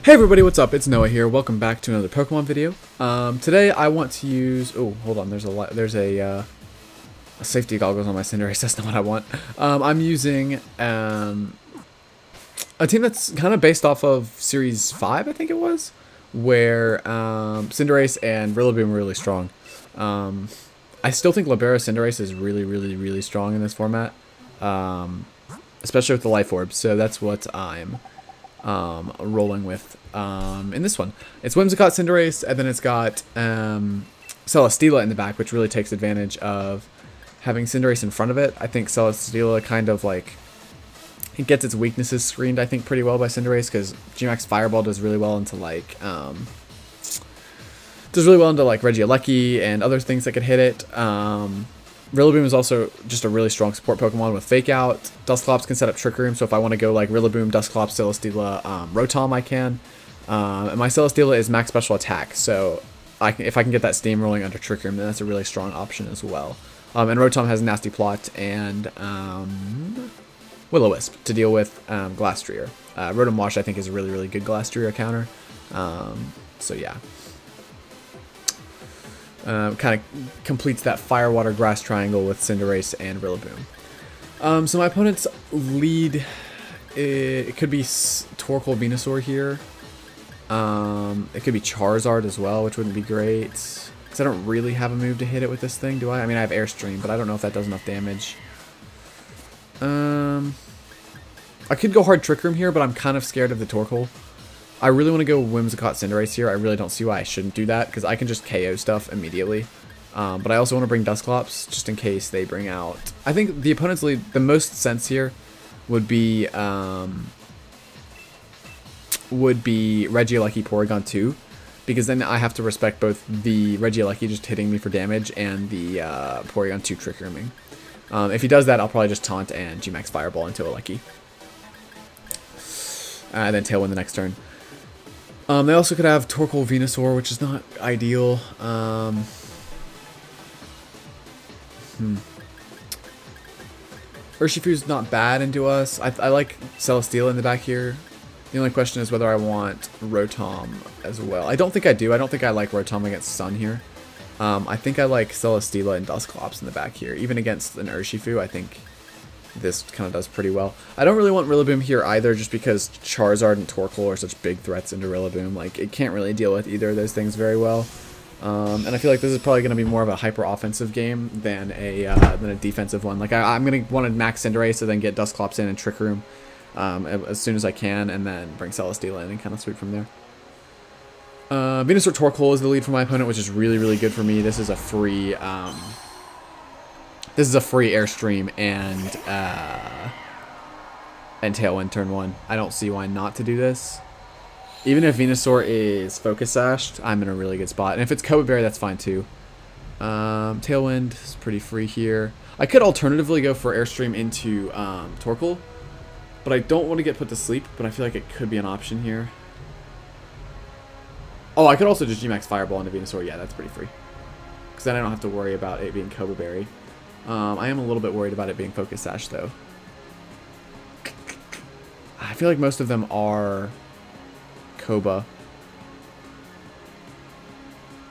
Hey everybody, what's up? It's Noah here. Welcome back to another Pokemon video. Today I want to use. Oh, hold on. There's a safety goggles on my Cinderace. That's not what I want. I'm using a team that's kind of based off of Series 5, I think it was, where Cinderace and Rillaboom were really strong. I still think Libera Cinderace is really strong in this format, especially with the Life Orb. So that's what I'm rolling with in this one. It's Whimsicott Cinderace, and then it's got Celesteela in the back, which really takes advantage of having Cinderace in front of it. I think Celesteela kind of like, it gets its weaknesses screened, I think, pretty well by Cinderace, because G-Max Fireball does really well into like Regieleki and other things that could hit it. Rillaboom is also just a really strong support Pokemon with Fake Out. Dusclops can set up Trick Room, so if I want to go like Rillaboom, Dusclops, Celesteela, Rotom, I can. And my Celesteela is max special attack, so if I can get that steamrolling under Trick Room, then that's a really strong option as well. And Rotom has Nasty Plot and Will-O-Wisp to deal with Glastrier. Rotom Wash, I think, is a really good Glastrier counter. So yeah. Kind of completes that fire, water, grass triangle with Cinderace and Rillaboom. So my opponent's lead, it could be Torkoal Venusaur here. It could be Charizard as well, which wouldn't be great, because I don't really have a move to hit it with this thing, do I? I mean, I have Airstream, but I don't know if that does enough damage. I could go hard Trick Room here, but I'm kind of scared of the Torkoal. I really want to go Whimsicott Cinderace here. I really don't see why I shouldn't do that, because I can just KO stuff immediately. But I also want to bring Dusclops, just in case they bring out... I think the opponent's lead, the most sense here would be Regieleki Porygon 2, because then I have to respect both the Regieleki just hitting me for damage and the Porygon 2 Trick Rooming. If he does that, I'll probably just taunt and G-Max Fireball into Aleki. And then Tailwind the next turn. They also could have Torkoal Venusaur, which is not ideal. Urshifu's not bad into us. I like Celesteela in the back here. The only question is whether I want Rotom as well. I don't think I do. I don't think I like Rotom against Sun here. I think I like Celesteela and Dusclops in the back here. Even against an Urshifu, I think this kind of does pretty well. I don't really want Rillaboom here either, just because Charizard and Torkoal are such big threats into Rillaboom. Like, it can't really deal with either of those things very well. And I feel like this is probably going to be more of a hyper-offensive game than a defensive one. Like, I'm going to want to max Cinderace, so then get Dusclops in and Trick Room as soon as I can, and then bring Celesteela in and kind of sweep from there. Venusaur Torkoal is the lead for my opponent, which is really good for me. This is a free... This is a free Airstream and Tailwind turn 1. I don't see why not to do this. Even if Venusaur is Focus Sashed, I'm in a really good spot. And if it's Koba Berry, that's fine too. Tailwind is pretty free here. I could alternatively go for Airstream into Torkoal, but I don't want to get put to sleep, but I feel like it could be an option here. Oh, I could also just G-Max Fireball into Venusaur. Yeah, that's pretty free. Because then I don't have to worry about it being Koba Berry. I am a little bit worried about it being Focus Sash, though. I feel like most of them are Koba.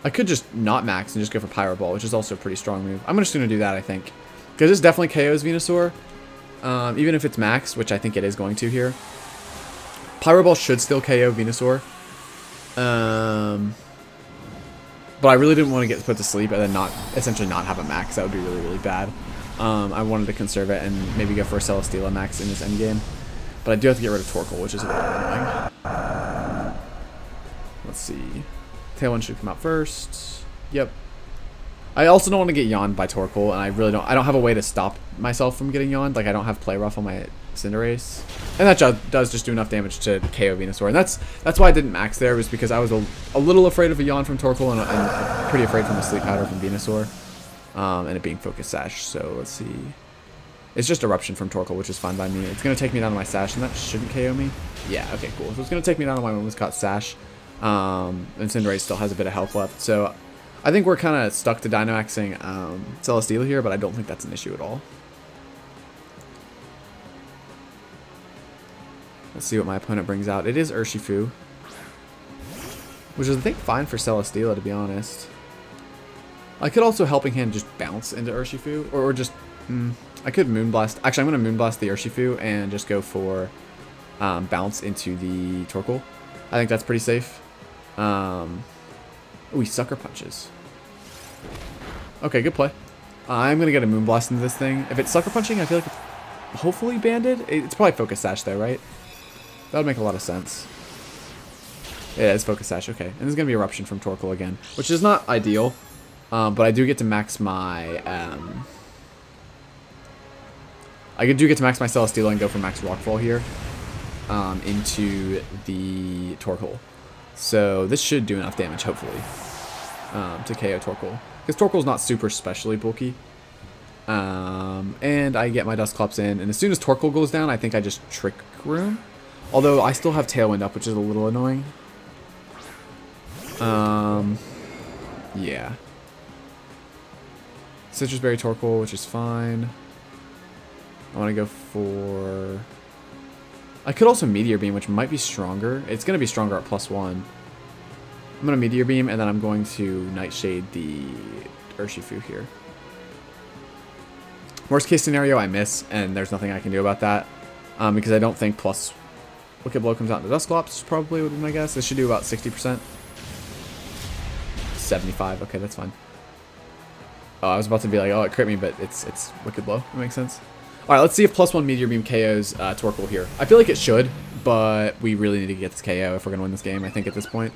I could just not max and just go for Pyro Ball, which is also a pretty strong move. I'm just going to do that, I think. Because this definitely KOs Venusaur. Even if it's maxed, which I think it is going to here. Pyro Ball should still KO Venusaur. But I really didn't want to get put to sleep and then essentially not have a max. That would be really bad. I wanted to conserve it and maybe go for a Celesteela max in this endgame. But I do have to get rid of Torkoal, which is a little annoying. Let's see. Tailwind should come out first. Yep. I also don't want to get yawned by Torkoal, and I don't have a way to stop myself from getting yawned. Like, I don't have Play Rough on my Cinderace. And that does just do enough damage to KO Venusaur. And that's why I didn't max there, was because I was a little afraid of a yawn from Torkoal and pretty afraid from a Sleep Powder from Venusaur. And it being Focus Sash. So let's see. It's just Eruption from Torkoal, which is fine by me. It's going to take me down to my Sash, and that shouldn't KO me. Yeah, okay, cool. So it's going to take me down to my Whimsicott Sash. And Cinderace still has a bit of health left. So I think we're kind of stuck to Dynamaxing Celesteela here, but I don't think that's an issue at all. Let's see what my opponent brings out. It is Urshifu. Which is, I think, fine for Celesteela, to be honest. I could also Helping Hand just bounce into Urshifu, or just... I could Moonblast. Actually, I'm going to Moonblast the Urshifu and just go for bounce into the Torkoal. I think that's pretty safe. Ooh, he Sucker Punches. Okay, good play. I'm going to get a Moonblast into this thing. If it's Sucker Punching, I feel like it's hopefully banded. It's probably Focus Sash, though, right? That would make a lot of sense. Yeah, it's Focus Sash, okay. And this is going to be Eruption from Torkoal again, which is not ideal. But I do get to max my... I do get to max my Celesteela and go for max Rockfall here into the Torkoal. So this should do enough damage, hopefully, to KO Torkoal. Because Torkoal's not super specially bulky. And I get my Dusclops in. And as soon as Torkoal goes down, I think I just Trick Room. Although I still have Tailwind up, which is a little annoying. Yeah. Citrus Berry Torkoal, which is fine. I want to go for... I could also Meteor Beam, which might be stronger. It's going to be stronger at +1. I'm going to Meteor Beam, and then I'm going to Nightshade the Urshifu here. Worst case scenario, I miss, and there's nothing I can do about that. Because I don't think plus Wicked Blow comes out into Dusclops, probably would be my guess. This should do about 60%. 75, okay, that's fine. Oh, I was about to be like, oh, it crit me, but it's Wicked Blow. That makes sense. Alright, let's see if +1 Meteor Beam KOs Torkoal here. I feel like it should, but we really need to get this KO if we're going to win this game, I think, at this point.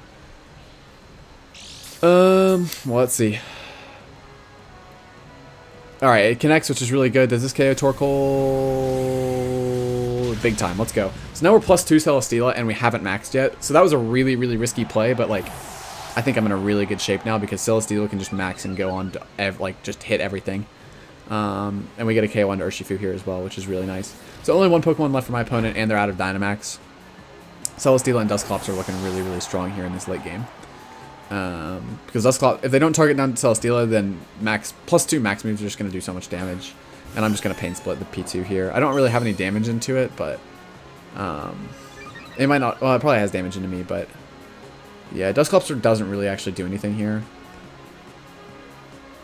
Well, let's see. Alright, it connects, which is really good. Does this KO Torkoal? Big time. Let's go. So now we're +2 Celesteela, and we haven't maxed yet. So that was a really, really risky play, but, like, I think I'm in a really good shape now because Celesteela can just max and go on to, like, just hit everything. And we get a KO on Urshifu here as well, which is really nice. So only one Pokemon left for my opponent, and they're out of Dynamax. Celesteela and Dusclops are looking really, really strong here in this late game. Because Dusclops, if they don't target down to Celesteela, then +2 max moves are just going to do so much damage. And I'm just going to Pain Split the P2 here. I don't really have any damage into it, but it might not. Well, it probably has damage into me, but yeah, Dusclops doesn't really actually do anything here.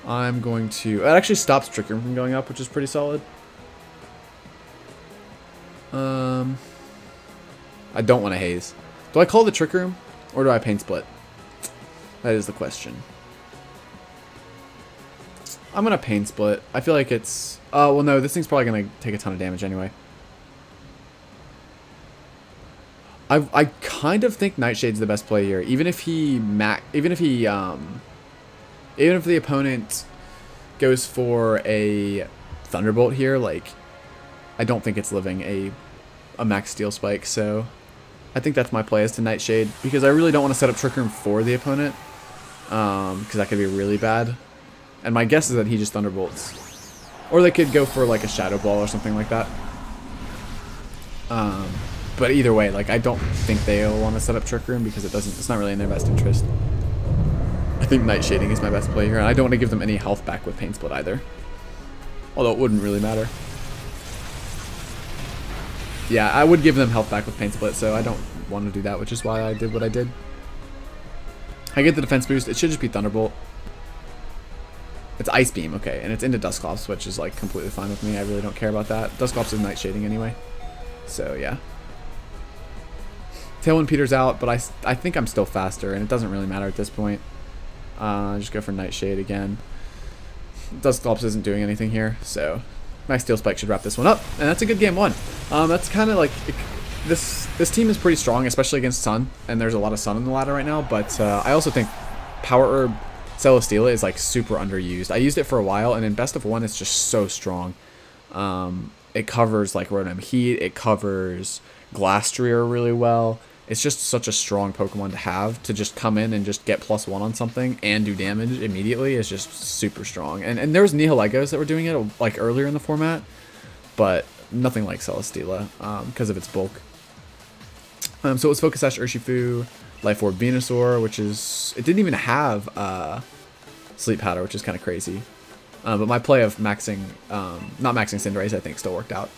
I'm going to... It actually stops Trick Room from going up, which is pretty solid. I don't want to Haze. Do I call the Trick Room, or do I Pain Split? That is the question. I'm going to Pain Split. I feel like it's... well, no, this thing's probably going to take a ton of damage anyway. I kind of think Nightshade's the best play here. Even if the opponent goes for a Thunderbolt here, like, I don't think it's living a max Steel Spike, so I think that's my play is to Nightshade, because I really don't want to set up Trick Room for the opponent, because that could be really bad. And my guess is that he just Thunderbolts. Or they could go for, like, a Shadow Ball or something like that. But either way, like, I don't think they'll want to set up Trick Room, because it's not really in their best interest. I think Nightshading is my best play here, and I don't want to give them any health back with Pain Split either. Although it wouldn't really matter. Yeah, I would give them health back with Pain Split, so I don't want to do that, which is why I did what I did. I get the defense boost. It should just be Thunderbolt. It's Ice Beam, okay, and it's into Dusclops, which is, like, completely fine with me. I really don't care about that. Dusclops is Nightshading anyway. So, yeah. Tailwind peters out, but I think I'm still faster, and it doesn't really matter at this point. Just go for Nightshade again. Dusclops isn't doing anything here, so Max Steel Spike should wrap this one up, and that's a good game one. That's kind of like this team is pretty strong, especially against Sun, and there's a lot of Sun in the ladder right now. But I also think Power Herb Celesteela is like super underused. I used it for a while, and in Best of 1, it's just so strong. It covers like Rotom Heat, it covers Glastrier really well. It's just such a strong Pokemon to have, to just come in and just get +1 on something and do damage immediately is just super strong. And there was Nihilegos that were doing it like earlier in the format, but nothing like Celesteela because of its bulk. So it was Focus Sash Urshifu, Life Orb Venusaur, which is... It didn't even have Sleep Powder, which is kind of crazy. But my play of maxing... not maxing Cinderace, I think, still worked out.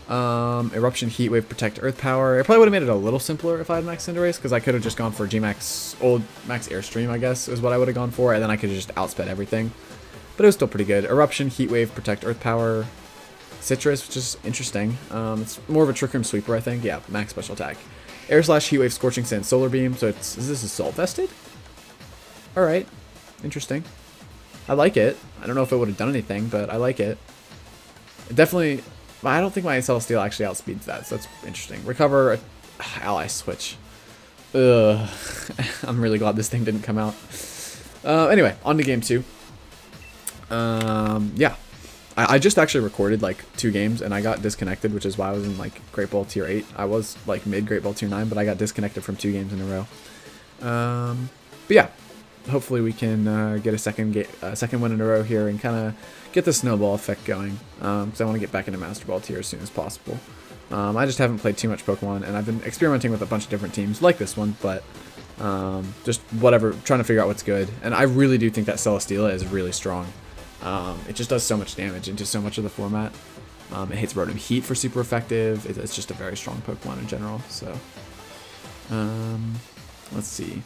Eruption, Heat Wave, Protect, Earth Power. It probably would have made it a little simpler if I had Max Cinderace, because I could have just gone for G-Max, old Max Airstream, I guess, is what I would have gone for, and then I could have just outsped everything. But it was still pretty good. Eruption, Heat Wave, Protect, Earth Power, Citrus, which is interesting. It's more of a Trick Room sweeper, I think. Yeah, Max Special Attack. Air Slash, Heat Wave, Scorching Sand, Solar Beam. So is this Assault Vested? Alright. Interesting. I like it. I don't know if it would have done anything, but I like it. It definitely... I don't think my Celesteela actually outspeeds that, so that's interesting. Recover, Ally Switch. Ugh. I'm really glad this thing didn't come out. Anyway, on to game 2. Yeah. I just actually recorded like 2 games and I got disconnected, which is why I was in like Great Ball Tier 8. I was like mid Great Ball Tier 9, but I got disconnected from 2 games in a row. But yeah, hopefully we can get a second win in a row here and kind of get the snowball effect going, because I want to get back into Master Ball Tier as soon as possible. I just haven't played too much Pokemon, and I've been experimenting with a bunch of different teams like this one, but just whatever, trying to figure out what's good. And I really do think that Celesteela is really strong. It just does so much damage into so much of the format. It hits Rotom Heat for super effective. It's just a very strong Pokemon in general. So, let's see.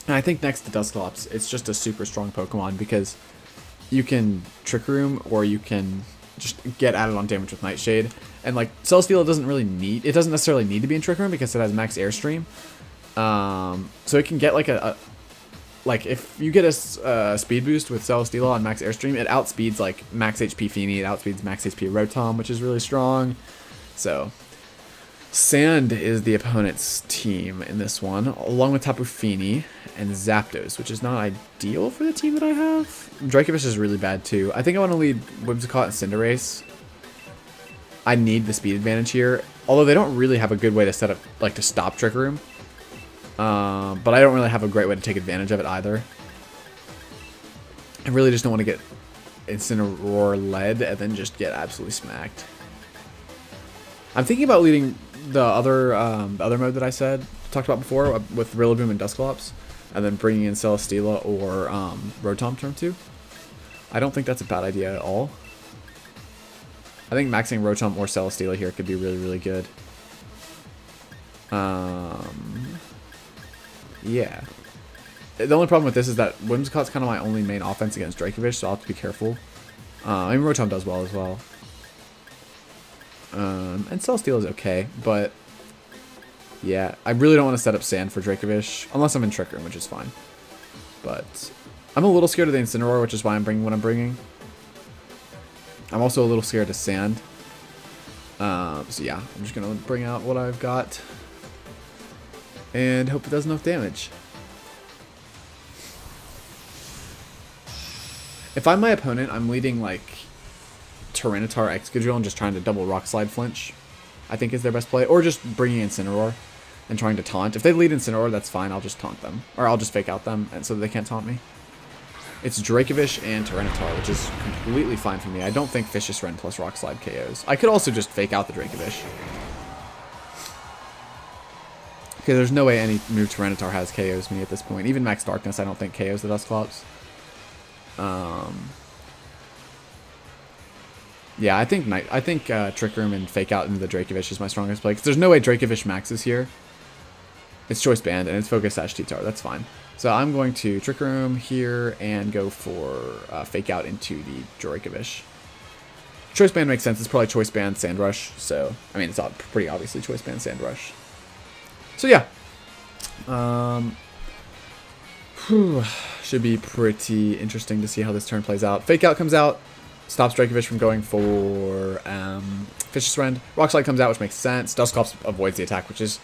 And I think next to Dusclops, it's just a super strong Pokemon because you can Trick Room or you can just get added on damage with Nightshade. And like Celesteela doesn't necessarily need to be in Trick Room because it has Max Airstream. So it can get like like if you get a speed boost with Celesteela on Max Airstream, it outspeeds like Max HP Feeny, it outspeeds Max HP Rotom, which is really strong. So Sand is the opponent's team in this one, along with Tapu Fini and Zapdos, which is not ideal for the team that I have. Dracovish is really bad too. I think I want to lead Whimsicott and Cinderace. I need the speed advantage here, although they don't really have a good way to set up, like to stop Trick Room. But I don't really have a great way to take advantage of it either. I really just don't want to get Incineroar led and then just get absolutely smacked. I'm thinking about leading the other mode that I talked about before with Rillaboom and Dusclops, and then bringing in Celesteela or Rotom turn 2. I don't think that's a bad idea at all. I think maxing Rotom or Celesteela here could be really, really good. Yeah. The only problem with this is that Whimsicott's kind of my only main offense against Dracovish, so I'll have to be careful. I mean, Rotom does well as well. And Celesteela is okay, but yeah, I really don't want to set up Sand for Dracovish, unless I'm in Trick Room, which is fine. But I'm a little scared of the Incineroar, which is why I'm bringing what I'm bringing. I'm also a little scared of Sand. So yeah, I'm just going to bring out what I've got and hope it does enough damage. If I'm my opponent, I'm leading like Tyranitar Excadrill and just trying to double Rock Slide flinch, I think is their best play. Or just bringing Incineroar and trying to taunt. If they lead Incineroar, that's fine. I'll just taunt them. Or I'll just fake out them and so that they can't taunt me. It's Dracovish and Tyranitar, which is completely fine for me. I don't think Vicious Rend plus Rock Slide KOs. I could also just fake out the Dracovish. Okay, there's no way any move Tyranitar has KOs me at this point. Even Max Darkness I don't think KOs the Dusclops. Yeah, I think Trick Room and Fake Out into the Dracovish is my strongest play, because there's no way Dracovish maxes here. It's Choice Band, and it's Focus Sash T-Tar, that's fine. So I'm going to Trick Room here and go for Fake Out into the Dracovish. Choice Band makes sense, it's probably Choice Band Sand Rush, so, I mean, it's pretty obviously Choice Band Sand Rush. So yeah. Should be pretty interesting to see how this turn plays out. Fake Out comes out, stops Dracovish from going for Vicious Rend. Rock Slide comes out, which makes sense. Dusclops avoids the attack, which is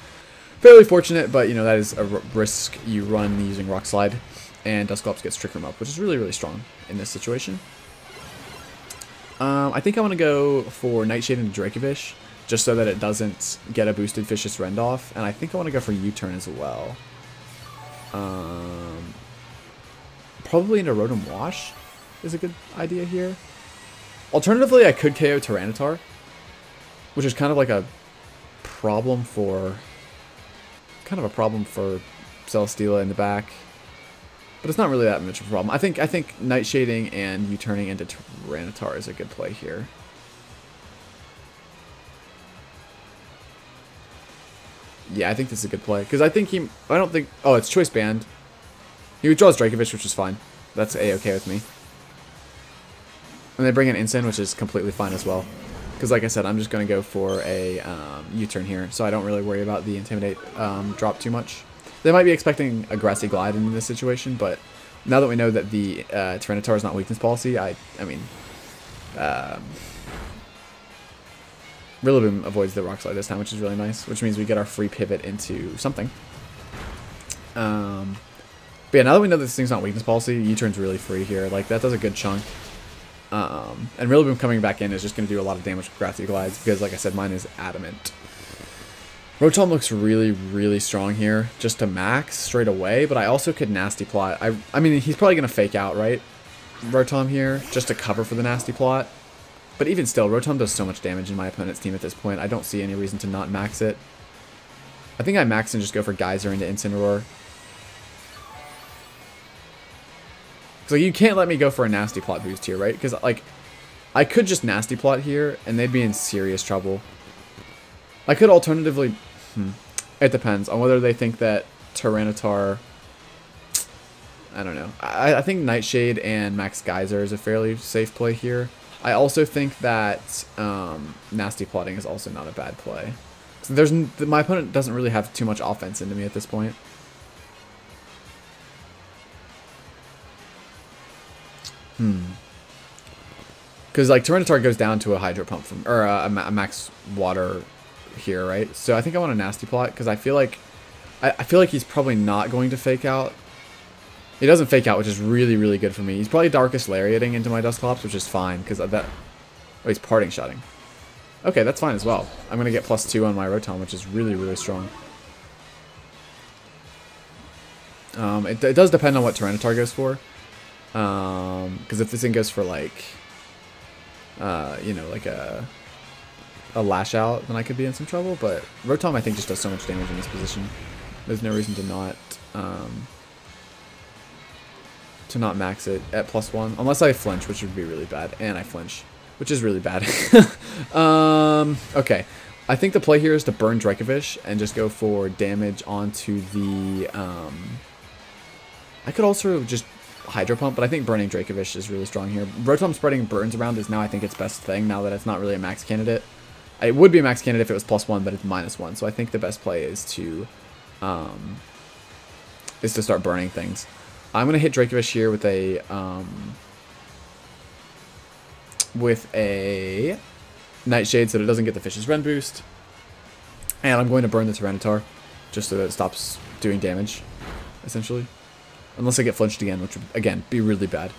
fairly fortunate, but you know that is a risk you run using Rock Slide. And Dusclops gets Trick Room up, which is really, really strong in this situation. I think I want to go for Nightshade into Dracovish, just so that it doesn't get a boosted Vicious Rend off. And I think I want to go for U-turn as well. Probably into Rotom Wash is a good idea here. Alternatively, I could KO Tyranitar, which is kind of like a problem for Celesteela in the back. But it's not really that much of a problem. I think Nightshading and U-turning into Tyranitar is a good play here. Yeah, I think this is a good play. Because I don't think... Oh, it's choice banned. He withdraws Dracovish, which is fine. That's A-okay with me. And they bring in Ensign, which is completely fine as well. Because like I said, I'm just going to go for a U-turn here. So I don't really worry about the Intimidate drop too much. They might be expecting a Grassy Glide in this situation, but now that we know that the Tyranitar is not weakness policy, I mean... Rillaboom avoids the Rock Slide this time, which is really nice, which means we get our free pivot into something. But yeah, now that we know this thing's not weakness policy, U-turn's really free here. Like, that does a good chunk. And Rillaboom coming back in is just going to do a lot of damage with Grassy Glides, because like I said, mine is adamant. Rotom looks really, really strong here, just to max straight away, but I also could Nasty Plot. I mean, he's probably going to fake out, right? Rotom here, just to cover for the Nasty Plot. But even still, Rotom does so much damage in my opponent's team at this point, I don't see any reason to not max it. I think I max and just go for Geyser into Incineroar. So you can't let me go for a Nasty Plot boost here, right? Because, like, I could just Nasty Plot here, and they'd be in serious trouble. I could alternatively... It depends on whether they think that Tyranitar... I don't know. I think Nightshade and Max Geyser is a fairly safe play here. I also think that Nasty Plotting is also not a bad play. So my opponent doesn't really have too much offense into me at this point. Because like Tyranitar goes down to a Hydro Pump from, or a Max Water here, right? So I think I want a Nasty Plot because I feel like he's probably not going to fake out. He doesn't fake out, which is really, really good for me. He's probably Darkest Lariating into my Dusclops, which is fine, because of that... Oh, he's Parting Shotting. Okay, that's fine as well. I'm going to get +2 on my Rotom, which is really, really strong. It does depend on what Tyranitar goes for. Because if this thing goes for, like... you know, like a Lash Out, then I could be in some trouble. But Rotom, I think, just does so much damage in this position. There's no reason to not max it at +1, unless I flinch, which would be really bad, and I flinch, which is really bad. Okay, I think the play here is to burn Dracovish and just go for damage onto the, I could also just Hydro Pump, but I think burning Dracovish is really strong here. Rotom spreading burns around is now, I think, its best thing, now that it's not really a max candidate. It would be a max candidate if it was +1, but it's -1, so I think the best play is to start burning things. I'm gonna hit Dracovish here with a Nightshade so that it doesn't get the Fish's Rend boost, and I'm going to burn the Tyranitar just so that it stops doing damage, essentially, unless I get flinched again, which would again be really bad.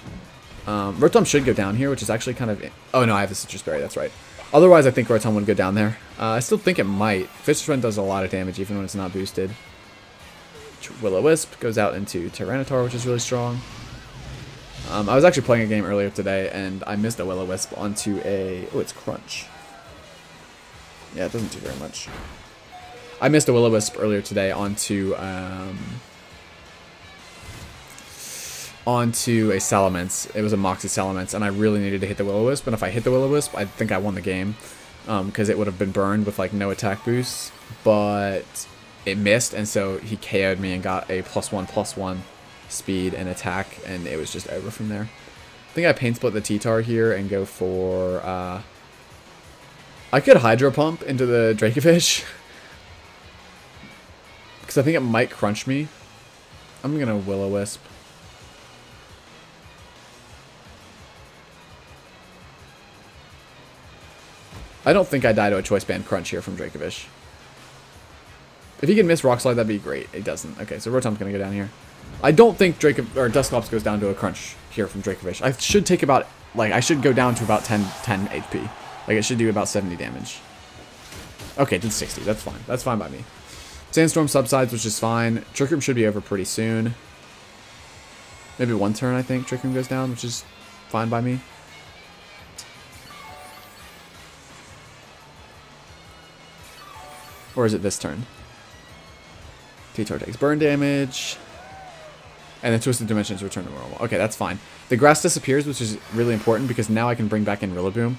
Rotom should go down here, which is actually kind of... Oh no, I have a Citrus Berry, that's right. Otherwise, I think Rotom would go down there. I still think it might. Fish's Rend does a lot of damage even when it's not boosted. Will-O-Wisp goes out into Tyranitar, which is really strong. I was actually playing a game earlier today, and I missed a Will-O-Wisp onto a... Oh, it's Crunch. Yeah, it doesn't do very much. I missed a Will-O-Wisp earlier today onto a Salamence. It was a Moxie Salamence, and I really needed to hit the Will-O-Wisp, and if I hit the Will-O-Wisp, I think I won the game, because it would have been burned with, like, no attack boosts, but... It missed, and so he KO'd me and got a +1/+1 speed and attack, and it was just over from there. I think I Pain Split the T-Tar here and go for... I could Hydro Pump into the Dracovish, because I think it might crunch me. I'm going to Will-O-Wisp. I don't think I die to a Choice Band Crunch here from Dracovish. If he can miss Rock Slide, that'd be great. It doesn't. Okay, so Rotom's going to go down here. I don't think Dusclops goes down to a Crunch here from Dracovish. I should take about, like, I should go down to about 10 HP. Like, it should do about 70 damage. Okay, it did 60. That's fine. That's fine by me. Sandstorm subsides, which is fine. Trick Room should be over pretty soon. Maybe one turn, I think. Trick Room goes down, which is fine by me. Or is it this turn? T-Tar takes burn damage. And then Twisted Dimensions return to normal. Okay, that's fine. The grass disappears, which is really important because now I can bring back in Rillaboom.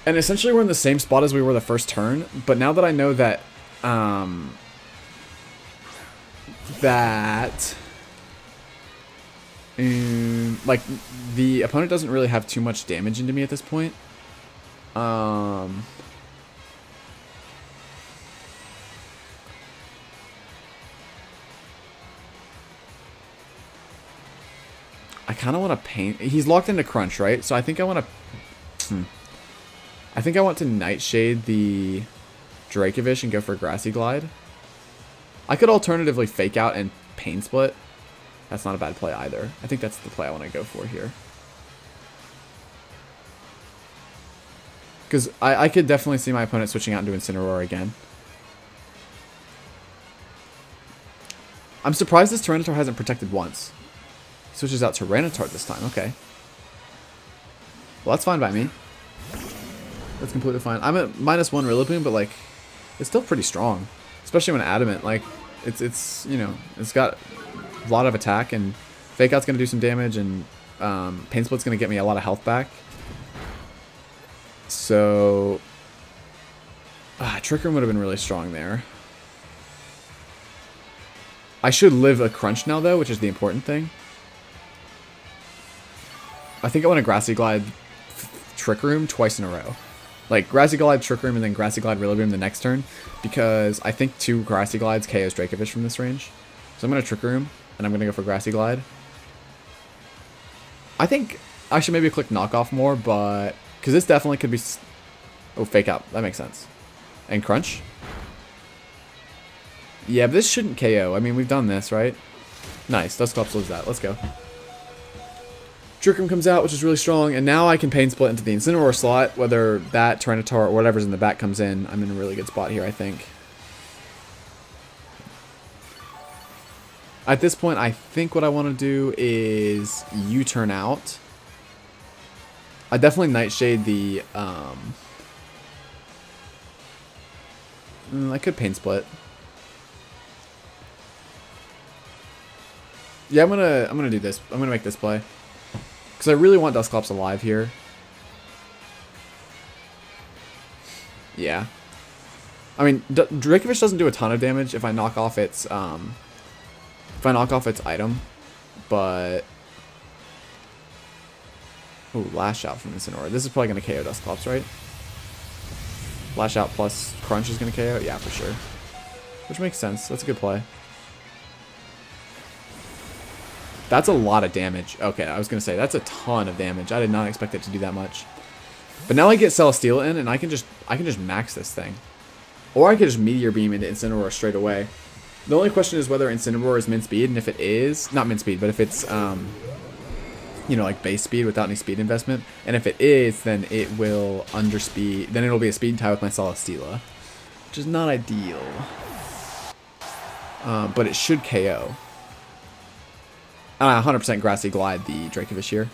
And essentially we're in the same spot as we were the first turn. But now that I know that that like the opponent doesn't really have too much damage into me at this point. I kind of want to paint. He's locked into Crunch, right? So I think I want to. I think I want to Nightshade the Dracovish and go for Grassy Glide. I could alternatively Fake Out and Pain Split. That's not a bad play either. I think that's the play I want to go for here. Because I could definitely see my opponent switching out into Incineroar again. I'm surprised this Tyranitar hasn't protected once. He switches out Tyranitar this time. Okay. Well, that's fine by me. That's completely fine. I'm at -1 Rillaboom, but like, it's still pretty strong. Especially when Adamant. Like, it's you know, it's got a lot of attack, and Fake Out's going to do some damage, and Pain Split's going to get me a lot of health back. So, Trick Room would have been really strong there. I should live a Crunch now, though, which is the important thing. I think I want to Grassy Glide Trick Room twice in a row. Like, Grassy Glide Trick Room and then Grassy Glide Rillaboom the next turn, because I think 2 Grassy Glides KOs Dracovish from this range. So I'm going to Trick Room, and I'm going to go for Grassy Glide. I think I should maybe click Knockoff more, but... because this definitely could be... oh, Fake Out. That makes sense. And Crunch. Yeah, but this shouldn't KO. I mean, we've done this, right? Nice. Dusclops lives that. Let's go. Trick Room comes out, which is really strong, and now I can Pain Split into the Incineroar slot, whether that, Tyranitar, or whatever's in the back comes in. I'm in a really good spot here, I think. At this point, I think what I want to do is U-turn out. I definitely Nightshade the, I could Pain Split. Yeah, I'm gonna do this. I'm gonna make this play. Because I really want Dusclops alive here. Yeah. I mean, Dracovish doesn't do a ton of damage if I knock off its item, but ooh, Lash Out from Incineroar. This is probably gonna KO Dusclops, right? Lash Out plus Crunch is gonna KO? Yeah, for sure. Which makes sense. That's a good play. That's a lot of damage. Okay, I was going to say, that's a ton of damage. I did not expect it to do that much. But now I get Celesteela in, and I can just max this thing. Or I could just Meteor Beam into Incineroar straight away. The only question is whether Incineroar is min speed, and if it is, not min speed, but if it's, you know, like base speed without any speed investment. And if it is, then it will underspeed, then it'll be a speed tie with my Celesteela. Which is not ideal. But it should KO. 100% Grassy Glide the Dracovish here.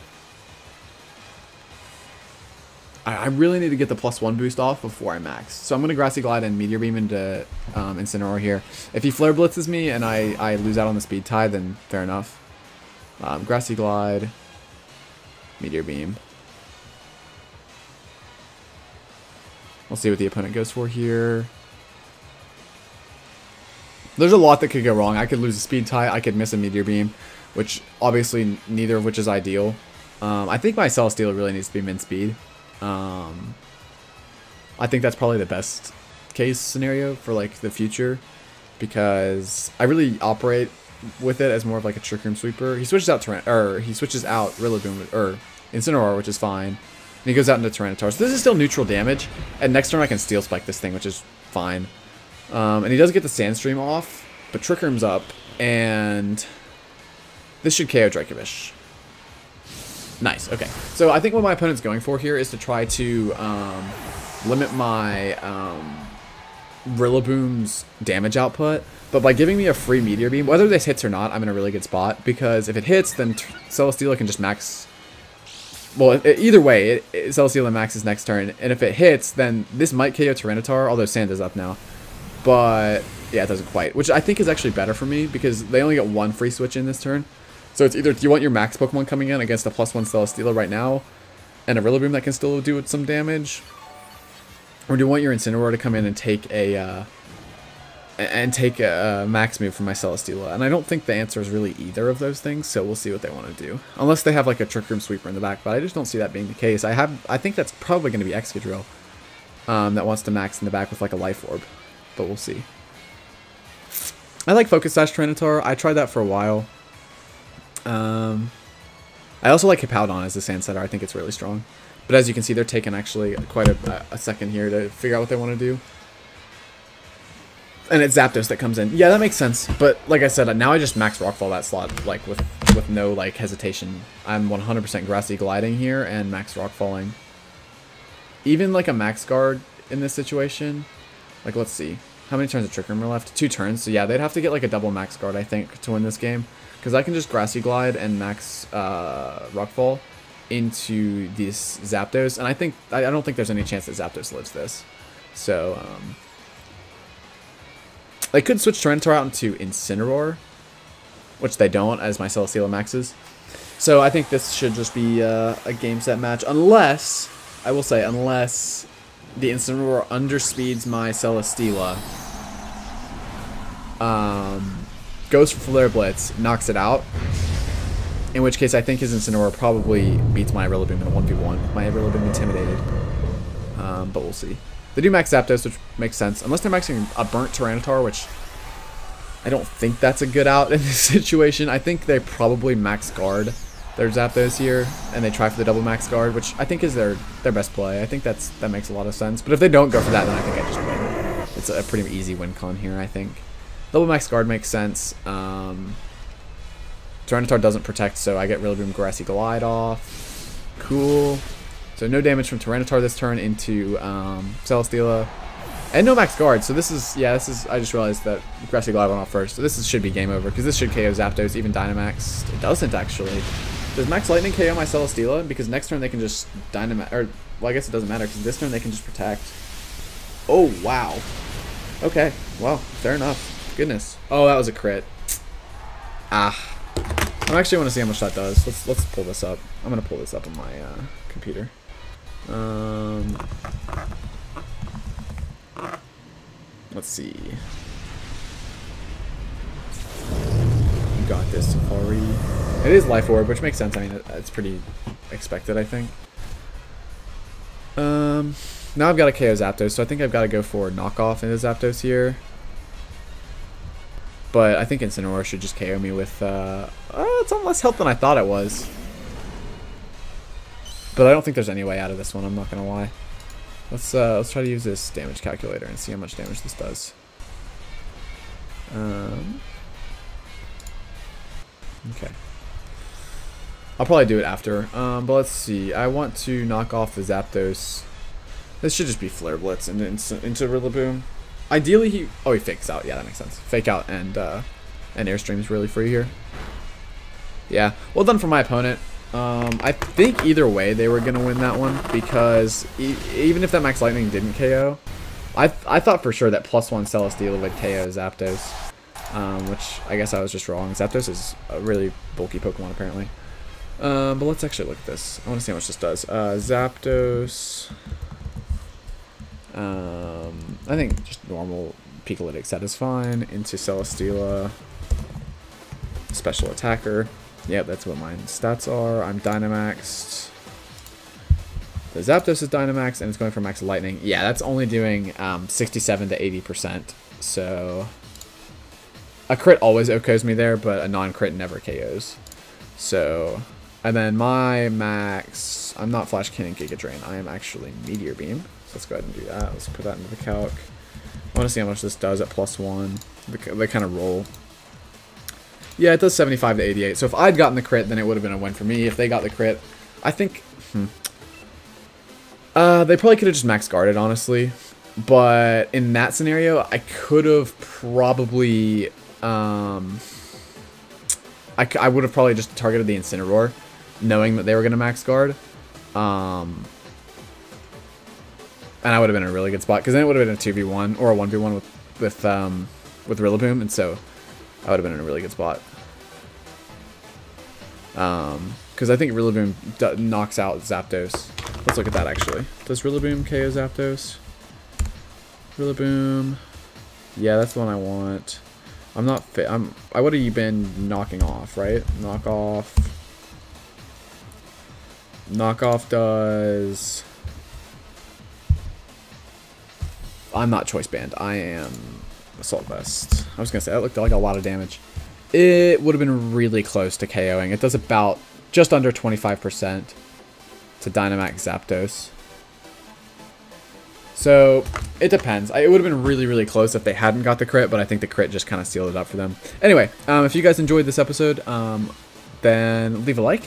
I really need to get the +1 boost off before I max. So I'm going to Grassy Glide and Meteor Beam into Incineroar here. If he Flare Blitzes me and I lose out on the speed tie, then fair enough. Grassy Glide, Meteor Beam. We'll see what the opponent goes for here. There's a lot that could go wrong. I could lose a speed tie. I could miss a Meteor Beam, which obviously neither of which is ideal. I think my Celesteela really needs to be min speed. I think that's probably the best case scenario for like the future, because I really operate with it as more of like a Trick Room sweeper. He switches out Rillaboom or Incineroar, which is fine, and he goes out into Tyranitar. So this is still neutral damage, and next turn I can Steel Spike this thing, which is fine. And he does get the Sandstream off, but Trick Room's up, and this should KO Dracovish. Nice, okay. So I think what my opponent's going for here is to try to limit my Rillaboom's damage output, but by giving me a free Meteor Beam, whether this hits or not, I'm in a really good spot, because if it hits, then Celesteela can just max. Well, either way, Celesteela maxes next turn, and if it hits, then this might KO Tyranitar, although Sand is up now. But yeah, it doesn't quite, which I think is actually better for me, because they only get 1 free switch in this turn. So it's either, do you want your max Pokemon coming in against a +1 Celesteela right now, and a Rillaboom that can still do some damage? Or do you want your Incineroar to come in and take a and take a max move from my Celesteela. And I don't think the answer is really either of those things, so we'll see what they want to do. Unless they have like a Trick Room Sweeper in the back, but I just don't see that being the case. I think that's probably going to be Excadrill that wants to max in the back with like a Life Orb, but we'll see. I like Focus Sash Tyranitar. I tried that for a while. I also like Hippowdon as the Sand Setter. I think it's really strong. But as you can see, they're taking actually quite a second here to figure out what they want to do. And it's Zapdos that comes in. Yeah, that makes sense. But like I said, now I just max Rockfall that slot, like with no like hesitation. I'm 100% Grassy Gliding here and max Rockfalling. Even like a Max Guard in this situation, like let's see, how many turns of Trick Room are left? 2 turns. So yeah, they'd have to get like a double Max Guard, I think, to win this game. Because I can just Grassy Glide and max Rockfall into this Zapdos, and I don't think there's any chance that Zapdos lives this. So they could switch Tyranitar out into Incineroar, which they don't, as my Celesteela maxes. So I think this should just be a game set match, unless, I will say, unless the Incineroar underspeeds my Celesteela, goes for Flare Blitz, knocks it out, in which case I think his Incineroar probably beats my Rillaboom in a 1v1. My Rillaboom intimidated, but we'll see. They do max Zapdos, which makes sense. Unless they're maxing a burnt Tyranitar, which I don't think that's a good out in this situation. I think they probably max guard their Zapdos here, and they try for the double max guard, which I think is their best play. I think that makes a lot of sense. But if they don't go for that, then I think I just win. It's a pretty easy win con here, I think. Double max guard makes sense. Tyranitar doesn't protect, so I get Rillaboom Grassy Glide off. Cool. So no damage from Tyranitar this turn into Celesteela. And no max guard, so this is, yeah, I just realized that Grassy Glide went off first. So this should be game over, because this should KO Zapdos, even Dynamax. It doesn't, actually. Does Max Lightning KO my Celesteela? Because next turn they can just Dynamax, or, well, I guess it doesn't matter, because this turn they can just protect. Oh, wow. Okay, well, fair enough. Goodness. Oh, that was a crit. I actually want to see how much that does. Let's pull this up. I'm gonna pull this up on my computer. Let's see. You got this, Safari. It is Life Orb, which makes sense. I mean, it's pretty expected, I think. Now I've got a KO Zapdos, so I think I've got to go for knockoff into Zapdos here. But I think Incineroar should just KO me with, it's on less health than I thought it was. But I don't think there's any way out of this one, I'm not going to lie. Let's try to use this damage calculator and see how much damage this does. Okay. I'll probably do it after, but let's see. I want to knock off the Zapdos. This should just be Flare Blitz into Rillaboom. Ideally, he fakes out. Yeah, that makes sense. Fake out and Airstream is really free here. Yeah, well done for my opponent. I think either way they were gonna win that one, because even if that Max Lightning didn't KO, I thought for sure that +1 Celesteela would KO Zapdos, which I guess I was just wrong. Zapdos is a really bulky Pokemon apparently. But let's actually look at this. I want to see how much this does. Zapdos. I think just normal Picolytic set is fine. Into Celesteela. Special attacker. Yep, that's what my stats are. I'm Dynamaxed. The Zapdos is Dynamaxed, and it's going for Max Lightning. Yeah, that's only doing 67 to 80%. So a crit always OHKOs me there, but a non-crit never KOs. So, and then my max, I'm not Flash Cannon Giga Drain. I am actually Meteor Beam. So let's go ahead and do that. Let's put that into the calc. I want to see how much this does at +1. They kind of roll. Yeah, it does 75 to 88. So if I'd gotten the crit, then it would have been a win for me. If they got the crit, I think... they probably could have just max guarded, honestly. But in that scenario, I could have probably... I would have probably just targeted the Incineroar, knowing that they were going to max guard. And I would have been in a really good spot, because then it would have been a 2v1 or a 1v1 with Rillaboom, and so I would have been in a really good spot. Because I think Rillaboom knocks out Zapdos. Let's look at that, actually. Does Rillaboom KO Zapdos? Rillaboom. Yeah, that's the one I want. I'm not fit. I would have been knocking off, right? Knock off. Knock off does. I'm not choice band. I am assault vest. I was gonna say that looked like a lot of damage. It would have been really close to KOing. It does about just under 25% to Dynamax Zapdos. So it depends. It would have been really, really close if they hadn't got the crit, but I think the crit just kind of sealed it up for them. Anyway, if you guys enjoyed this episode, then leave a like.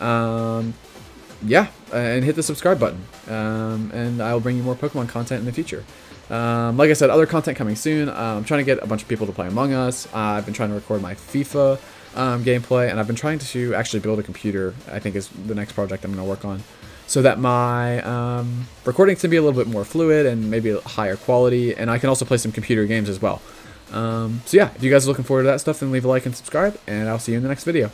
Yeah, and hit the subscribe button. And I'll bring you more Pokemon content in the future. Like I said, other content coming soon. I'm trying to get a bunch of people to play Among Us. I've been trying to record my FIFA gameplay, and I've been trying to actually build a computer, I think is the next project I'm going to work on, so that my recordings can be a little bit more fluid and maybe a higher quality, and I can also play some computer games as well. So yeah, if you guys are looking forward to that stuff, then leave a like and subscribe, and I'll see you in the next video.